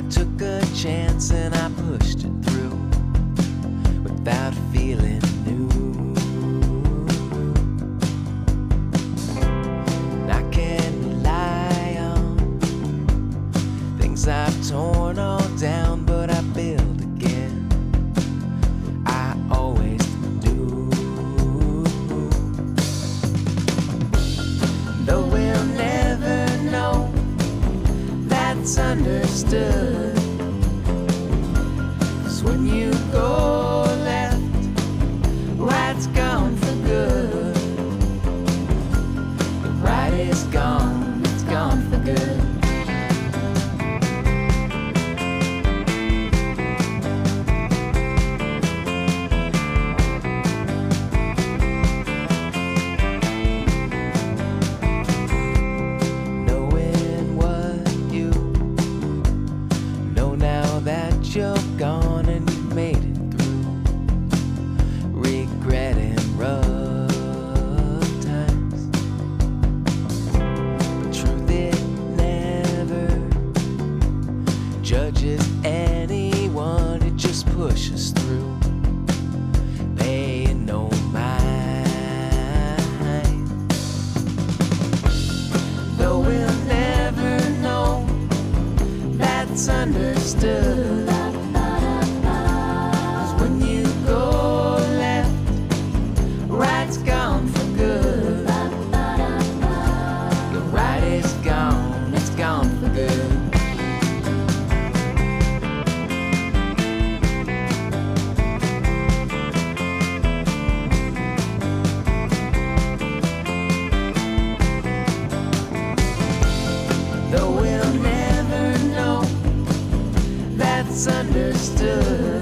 I took a chance and I pushed it through without feeling new. And I can't rely on things I've torn all down, but I build again. I always do. Though we'll never know, that's understood. 'Cause when you go left, right's gone for good. The right is gone, it's gone for good. You're gone and you made it through regret and rough times, but truth it never judges anyone, it just pushes through, paying no mind. Though we'll never know, that's understood. Though we'll never know, that's understood.